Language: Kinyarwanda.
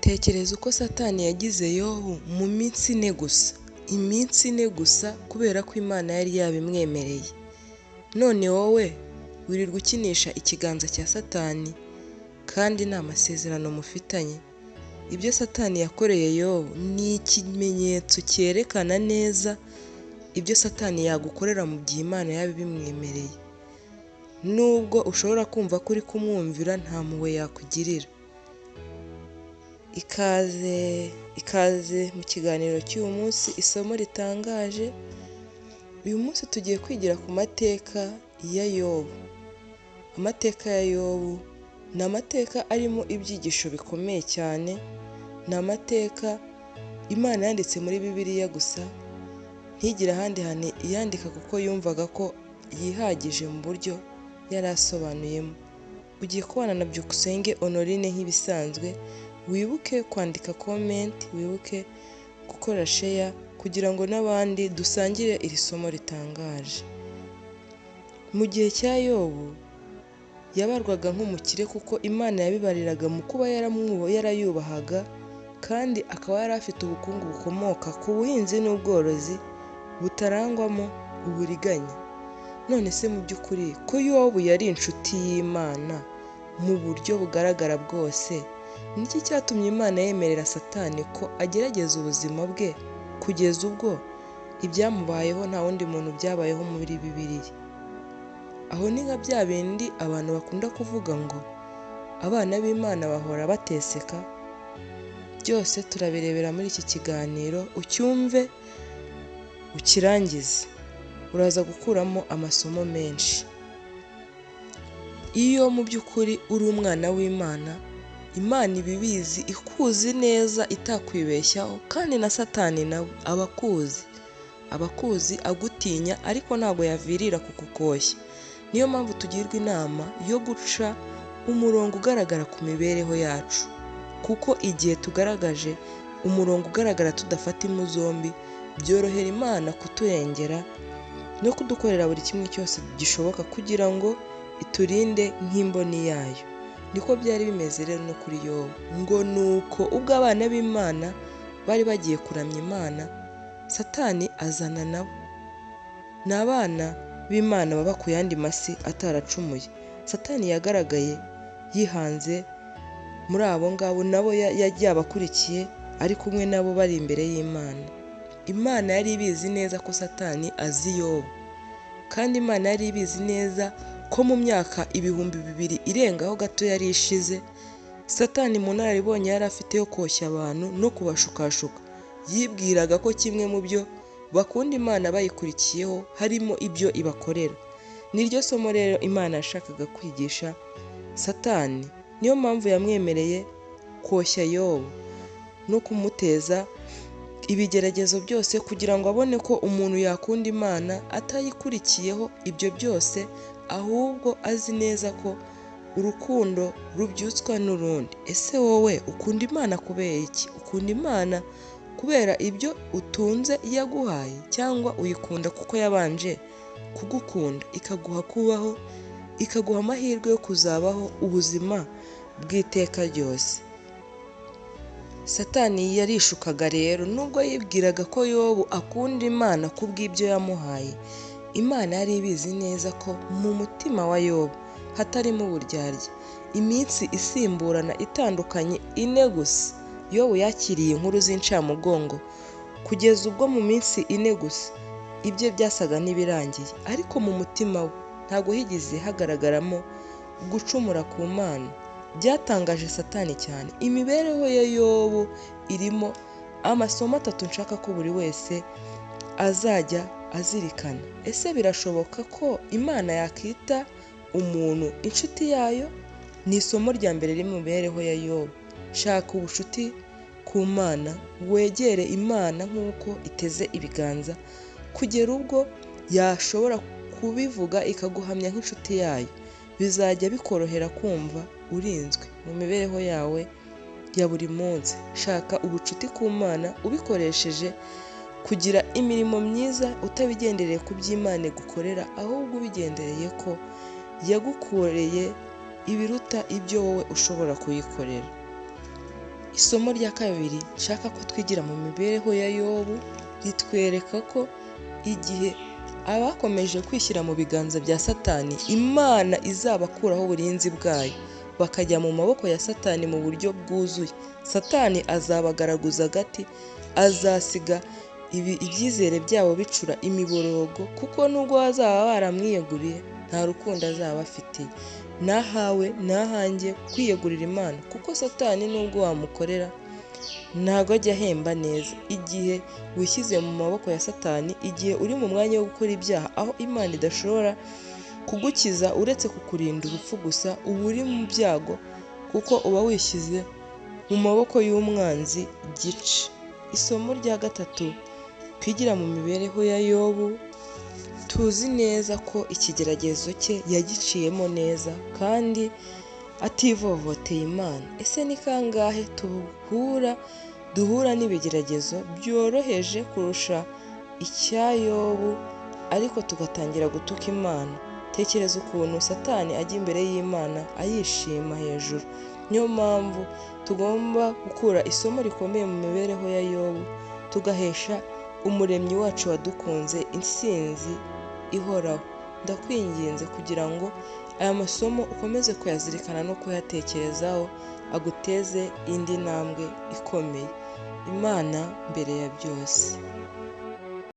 Tekereza uko Satani yagize Yobu mu minsi ine gusa. Iminsi ine gusa kubera ko Imana yari yabimwemereye. None wowe wirirwa ukinisha ikiganza cya Satani kandi nta masezerano mufitanye. Ibyo Satani yakoreye Yobu ni ikimenyetso cyerekana neza ibyo Satani yagukorera mu gihe Imana yabimwemereye. Nubwo ushobora kumva ko uri kumwumvira nta mpuhwe yakugirira. Ikaze mu kiganiro cy'uyu munsi, isomo ritangaje. Uyu munsi tugiye kwigira ku mateka ya Yobu. Amateka ya Yobu ni amateka arimo ibyigisho bikomeye cyane. Ni amateka Imana yanditse muri Bibiliya gusa, ntigire ahandi hantu yandika kuko yumvaga ko yihagije mu buryo yari asobanuyemo. Ugiye kubana na Byukusenge Honorine nk'ibisanzwe. Wibuke kwandika comment, wibuke gukora share kugira ngo n'abandi dusangire iri somo ritangaje. Mu gihe cya Yobu yabarwaga nk'umukire kuko Imana yabibariraga mu kuba yarayubahaga, kandi akaba yari afite ubukungu bukomoka ku buhinzi n'ubworozi butarangwamo uburiganya. None se mu by'ukuri ko Yobu yari inshuti y'Imana mu buryo bugaragara bwose, niki cyatumye Imana yemerera Satani ko agerageza ubuzima bwe kugeza ubwo ibyamubayeho nta wundi muntu byabayeho muri Bibiliya? Aho ni nka bya bindi abantu bakunda kuvuga ngo abana b'Imana bahora bateseka. Byose turabirebera muri iki kiganiro, ucyumve ukirangize, uraza gukuramo amasomo menshi. Iyo mu by'ukuri uri umwana w'Imana, Imana ibibizi, ikuzi neza, itakwibeshyaho, kandi na Satani nawe abakuzi agutinya, ariko ntabwo yavirira kukukoshya. Niyo mpamvu tugirwa inama yo guca umurongo ugaragara ku mibereho yacu, kuko igihe tugaragaje umurongo ugaragara tudafata impu zombi, byorohera Imana kuturengera no kudukorera buri kimwe cyose gishoboka kugira ngo iturinde nk'imboni yayo. Niko byari bimeze rero no kuri Yobu, ngo nuko ubwo abana b'Imana bari bagiye kuramya Imana, Satani azana nabo. Ni abana b'Imana baba ku yandi masi ataracumuye. Satani yagaragaye yihanze muri abo ngabo, nabo yagiye abakurikiye ari kumwe nabo bari imbere y'Imana. Imana yari ibizi neza ko Satani azi Yobu, kandi Imana yari ibizi neza ko mu myaka 2000 irengaho gato yari ishize, Satani mu nararibonye yari afite yo koshya abantu no kubashukashuka, yibwiraga ko kimwe mu byo bakunda Imana bayikurikiyeho harimo ibyo ibakorera. Niryo somo rero Imana yashakaga kwigisha Satani. Niyo mpamvu yamwemereye koshya Yobu no kumuteza ibigeragezo byose, kugira ngo abone ko umuntu yakunda Imana atayikurikiyeho ibyo byose, ahubwo azi neza ko urukundo rubyutswa n'urundi. Ese wowe ukunda Imana kubera iki? Ukunda Imana kubera ibyo utunze yaguhaye, cyangwa uyikunda kuko yabanje kugukunda ikaguha kubaho, ikaguha amahirwe yo kuzabaho ubuzima bw'iteka ryose? Satani yarishukaga rero, nubwo yibwiraga ko Yobu akunda Imana kubw'ibyo yamuhaye. Imana yari ibizi neza ko mu mutima wa Yobu hatarimo uburyarya. Iminsi isimburana itandukanye ine gusa, Yobu yakiriye inkuru z'incamugongo, kugeza ubwo mu minsi ine gusa ibye byasaga n'ibirangiye, ariko mu mutima we ntabwo higeze hagaragaramo gucumura ku Mana. Byatangaje Satani cyane. Imibereho ya Yobu irimo amasomo 3 nshaka ko buri wese azajya azirikana. Ese birashoboka ko Imana yakita umuntu inshuti yayo? Ni isomo rya mbere riri mu mibereho ya Yobu. Shaka ubucuti ku Mana, wegere Imana nk'uko iteze ibiganza, kugera ubwo yashobora kubivuga ikaguhamya nk'inshuti yayo. Bizajya bikorohera kumva urinzwe mu mibereho yawe ya buri munsi. Shaka ubucuti ku Mana ubikoresheje kugira imirimo myiza, utabigendereye ku by'Imana gukorera, ahubwo ubigendereye ko yagukoreye ibiruta ibyo wowe ushobora kuyikorera. Isomo rya kabiri nshaka ko twigira mu mibereho ya Yobu ritwereka ko igihe abakomeje kwishyira mu biganza bya Satani, Imana izabakuraho uburinzi bwayo bakajya mu maboko ya Satani mu buryo bwuzuye. Satani azabagaraguza agati, azasiga ibyizere byabo bicura imiborogo, kuko nubwo bazaba baramwiyeguriye nta rukundo azaba afitiye. Nahawe nahanjye kwiyegurira Imana, kuko Satani nubwo wamukorera ntabwo ajya ahemba neza. Igihe wishyize mu maboko ya Satani, igihe uri mu mwanya wo gukora ibyaha aho Imana idashobora kugukiza uretse kukurinda urupfu gusa, uba uri mu byago kuko uba wishyize mu maboko y'umwanzi gica. Isomo rya gatatu twigira mu mibereho ya Yobu, tuzi neza ko ikigeragezo cye yagiciyemo neza kandi ativovoteye Imana. Ese ni kangahe duhura n'ibigeragezo byoroheje kurusha icya Yobu ariko tugatangira gutuka Imana? Tekereza ukuntu Satani ajya imbere y'Imana ayishima hejuru. Niyo mpamvu tugomba gukura isomo rikomeye mu mibereho ya Yobu, tugahesha Umuremyi wacu wadukunze intsinzi ihoraho. Ndakwinginze kugira ngo aya masomo ukomeze kuyazirikana no kuyatekerezaho, aguteze indi ntambwe ikomeye. Imana mbere ya byose.